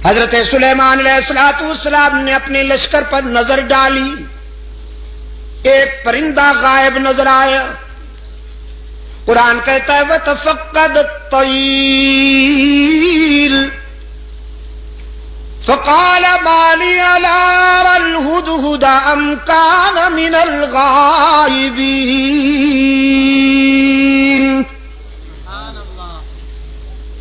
حضرت سلیمان علیہ السلام نے اپنے لشکر پر نظر ڈالی، ایک پرندہ غائب نظر آیا۔ قرآن کہتا ہے وَتَفَقَّدَ الطَّيْرَ فَقَالَ مَا لِي لَا أَرَى الْهُدْهُدَ أَمْ كَانَ مِنَ الْغَائِبِينَ۔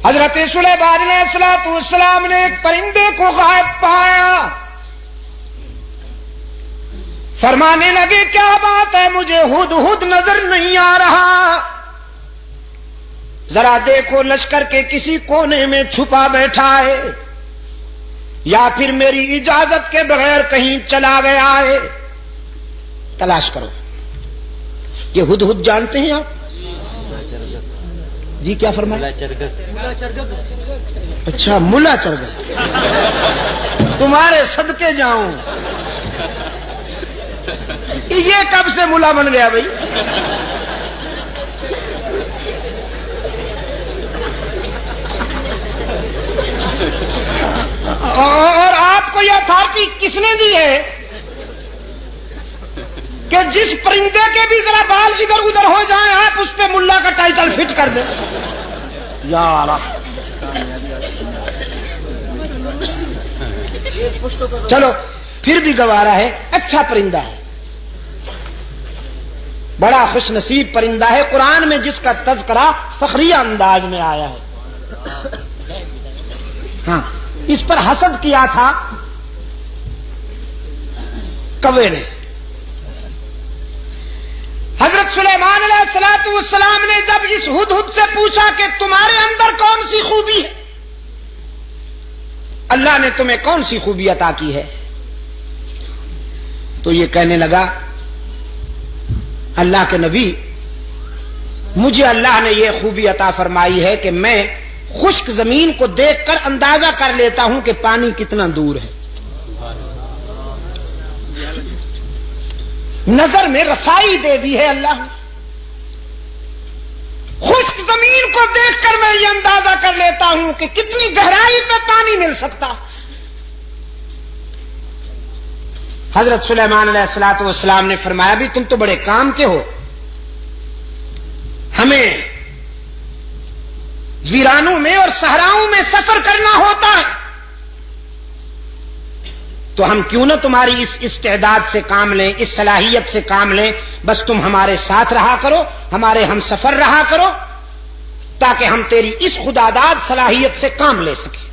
حضرت سلیمان علیہ السلام نے ایک پرندے کو غائب پایا، فرمانے لگے کیا بات ہے، مجھے ہدہد نظر نہیں آ رہا، ذرا دیکھو لشکر کے کسی کونے میں چھپا بیٹھا ہے یا پھر میری اجازت کے بغیر کہیں چلا گیا ہے، تلاش کرو۔ یہ ہدہد جانتے ہیں آپ؟ جی کیا فرمایا؟ اچھا ملا چرگت، تمہارے صدقے جاؤں، یہ کب سے ملا بن گیا بھائی؟ اور آپ کو یہ اتھارٹی کس نے دی ہے کہ جس پرندے کے بھی ذرا بال ادھر ادھر ہو جائیں آپ اس پہ ملا کا ٹائٹل فٹ کر دیں؟ یار چلو پھر بھی گوارا ہے، اچھا پرندہ ہے، بڑا خوش نصیب پرندہ ہے، قرآن میں جس کا تذکرہ فخریہ انداز میں آیا ہے۔ ہاں اس پر حسد کیا تھا کوے نے۔ حضرت سلیمان علیہ السلام نے جب اس ہدہد سے پوچھا کہ تمہارے اندر کون سی خوبی ہے، اللہ نے تمہیں کون سی خوبی عطا کی ہے، تو یہ کہنے لگا اللہ کے نبی مجھے اللہ نے یہ خوبی عطا فرمائی ہے کہ میں خشک زمین کو دیکھ کر اندازہ کر لیتا ہوں کہ پانی کتنا دور ہے، نظر میں رسائی دے دی ہے اللہ نے، خشک زمین کو دیکھ کر میں یہ اندازہ کر لیتا ہوں کہ کتنی گہرائی پہ پانی مل سکتا۔ حضرت سلیمان علیہ السلام نے فرمایا بھی تم تو بڑے کام کے ہو، ہمیں ویرانوں میں اور صحراؤں میں سفر کرنا ہوتا ہے، تو ہم کیوں نہ تمہاری اس استعداد سے کام لیں، اس صلاحیت سے کام لیں، بس تم ہمارے ساتھ رہا کرو، ہمارے ہم سفر رہا کرو، تاکہ ہم تیری اس خداداد صلاحیت سے کام لے سکیں۔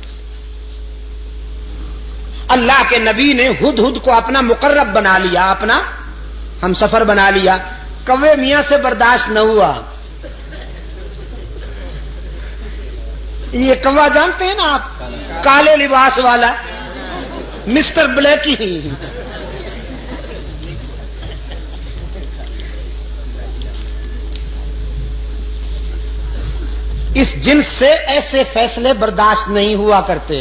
اللہ کے نبی نے ہدہد کو اپنا مقرب بنا لیا، اپنا ہم سفر بنا لیا، کوے میاں سے برداشت نہ ہوا۔ یہ کوا جانتے ہیں نا آپ، کالے لباس والا مسٹر بلیکی، اس جنس سے ایسے فیصلے برداشت نہیں ہوا کرتے۔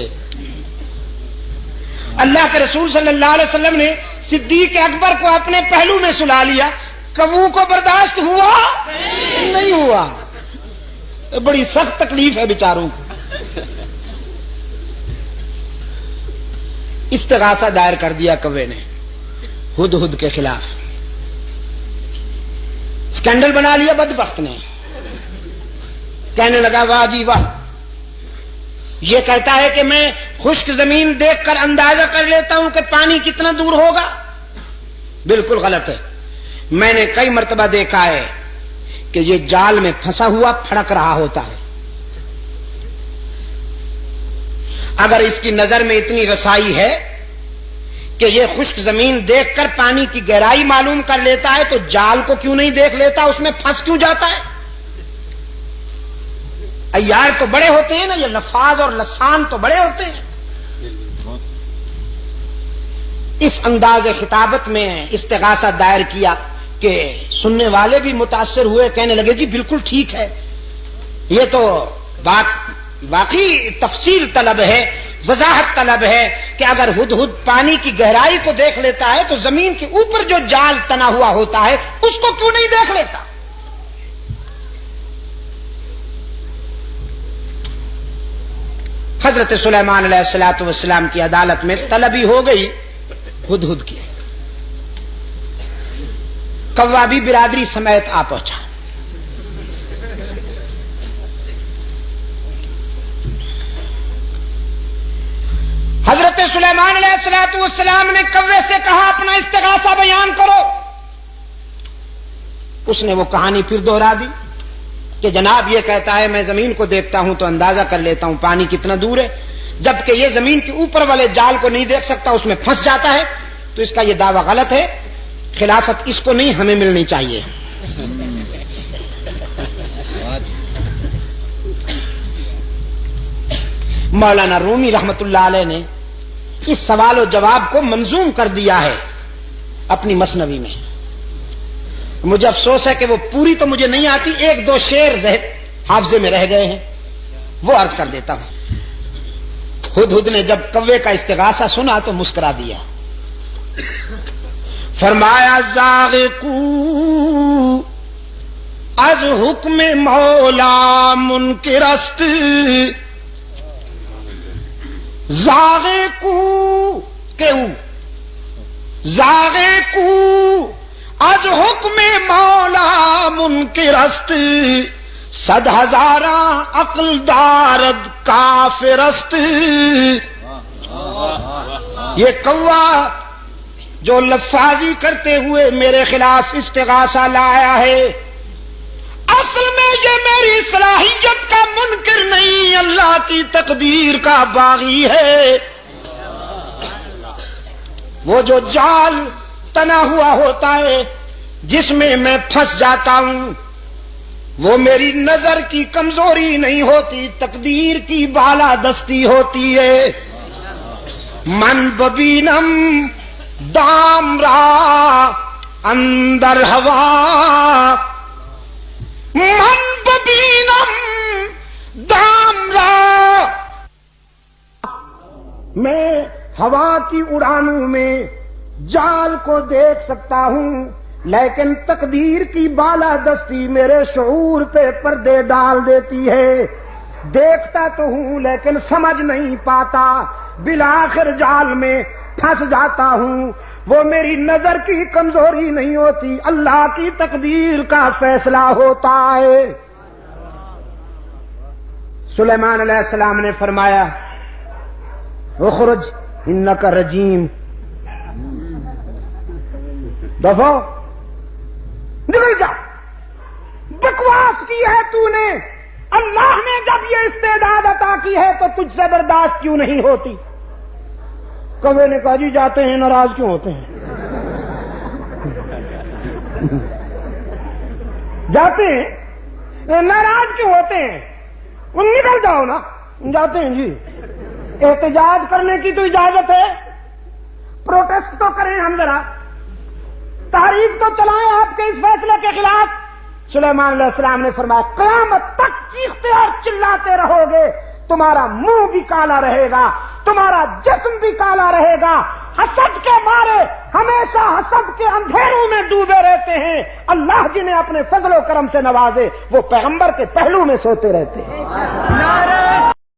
اللہ کے رسول صلی اللہ علیہ وسلم نے صدیق اکبر کو اپنے پہلو میں سلا لیا، کبو کو برداشت ہوا نہیں ہوا، بڑی سخت تکلیف ہے بیچاروں کو۔ استغاثہ دائر کر دیا کوے نے ہدہد کے خلاف، اسکینڈل بنا لیا بدبخت نے، کہنے لگا واہ جی واہ، یہ کہتا ہے کہ میں خشک زمین دیکھ کر اندازہ کر لیتا ہوں کہ پانی کتنا دور ہوگا، بالکل غلط ہے۔ میں نے کئی مرتبہ دیکھا ہے کہ یہ جال میں پھنسا ہوا پھڑک رہا ہوتا ہے، اگر اس کی نظر میں اتنی رسائی ہے کہ یہ خشک زمین دیکھ کر پانی کی گہرائی معلوم کر لیتا ہے تو جال کو کیوں نہیں دیکھ لیتا، اس میں پھنس کیوں جاتا ہے؟ عیار تو بڑے ہوتے ہیں نا، یہ لفاظ اور لسان تو بڑے ہوتے ہیں۔ اس انداز خطابت میں استغاثہ دائر کیا کہ سننے والے بھی متاثر ہوئے، کہنے لگے جی بالکل ٹھیک ہے، یہ تو بات واقعی تفصیل طلب ہے، وضاحت طلب ہے کہ اگر ہدہد پانی کی گہرائی کو دیکھ لیتا ہے تو زمین کے اوپر جو جال تنا ہوا ہوتا ہے اس کو کیوں نہیں دیکھ لیتا؟ حضرت سلیمان علیہ الصلوۃ والسلام کی عدالت میں طلبی ہو گئی ہدہد کی. کوا بھی برادری سمیت آ پہنچا. حضرت سلیمان علیہ الصلوۃ والسلام نے کوے سے کہا اپنا استغاثہ بیان کرو. اس نے وہ کہانی پھر دوہرا دی کہ جناب یہ کہتا ہے میں زمین کو دیکھتا ہوں تو اندازہ کر لیتا ہوں پانی کتنا دور ہے، جبکہ یہ زمین کے اوپر والے جال کو نہیں دیکھ سکتا، اس میں پھنس جاتا ہے، تو اس کا یہ دعویٰ غلط ہے، خلافت اس کو نہیں ہمیں ملنی چاہیے. مولانا رومی رحمت اللہ علیہ نے اس سوال و جواب کو منظوم کر دیا ہے اپنی مثنوی میں. مجھے افسوس ہے کہ وہ پوری تو مجھے نہیں آتی، ایک دو شعر حافظے میں رہ گئے ہیں، وہ عرض کر دیتا ہوں. ہدہد نے جب کوے کا استغاثہ سنا تو مسکرا دیا. فرمایا ذائقو از حکم مولا منکرست، ذائقو کیوں ذائقو از حکم مولا منکرست، صد ہزاراں عقل دارد کافرست. یہ کوا جو لفاظی کرتے ہوئے میرے خلاف استغاثہ لایا ہے، اصل میں یہ میری صلاحیت کا منکر نہیں، اللہ کی تقدیر کا باغی ہے. وہ جو جال تنا ہوا ہوتا ہے جس میں میں پھنس جاتا ہوں، وہ میری نظر کی کمزوری نہیں ہوتی، تقدیر کی بالا دستی ہوتی ہے. من ببینم دام را اندر ہوا، من ببینم دام را، میں ہوا کی اڑانوں میں جال کو دیکھ سکتا ہوں، لیکن تقدیر کی بالا دستی میرے شعور پہ پردے ڈال دیتی ہے. دیکھتا تو ہوں لیکن سمجھ نہیں پاتا، بالآخر جال میں پھنس جاتا ہوں. وہ میری نظر کی کمزوری نہیں ہوتی، اللہ کی تقدیر کا فیصلہ ہوتا ہے. سلیمان علیہ السلام نے فرمایا اخرج انک رجیم، دفعہ نکل جا، بکواس کی ہے تو نے. اللہ نے جب یہ استعداد عطا کی ہے تو تجھ سے برداشت کیوں نہیں ہوتی؟ کوے نے کہا جی جاتے ہیں، ناراض کیوں ہوتے ہیں؟ جاتے ہیں ناراض کیوں ہوتے ہیں؟ نکل جاؤ نا. جاتے ہیں جی. احتجاج کرنے کی تو اجازت ہے، پروٹیسٹ تو کریں ہم ذرا، تحریک تو چلائیں آپ کے اس فیصلے کے خلاف. سلیمان علیہ السلام نے فرمایا قیامت تک چیختے اور چلاتے رہو گے، تمہارا منہ بھی کالا رہے گا، تمہارا جسم بھی کالا رہے گا. حسد کے مارے ہمیشہ حسد کے اندھیروں میں ڈوبے رہتے ہیں. اللہ جنہیں اپنے فضل و کرم سے نوازے وہ پیغمبر کے پہلو میں سوتے رہتے ہیں.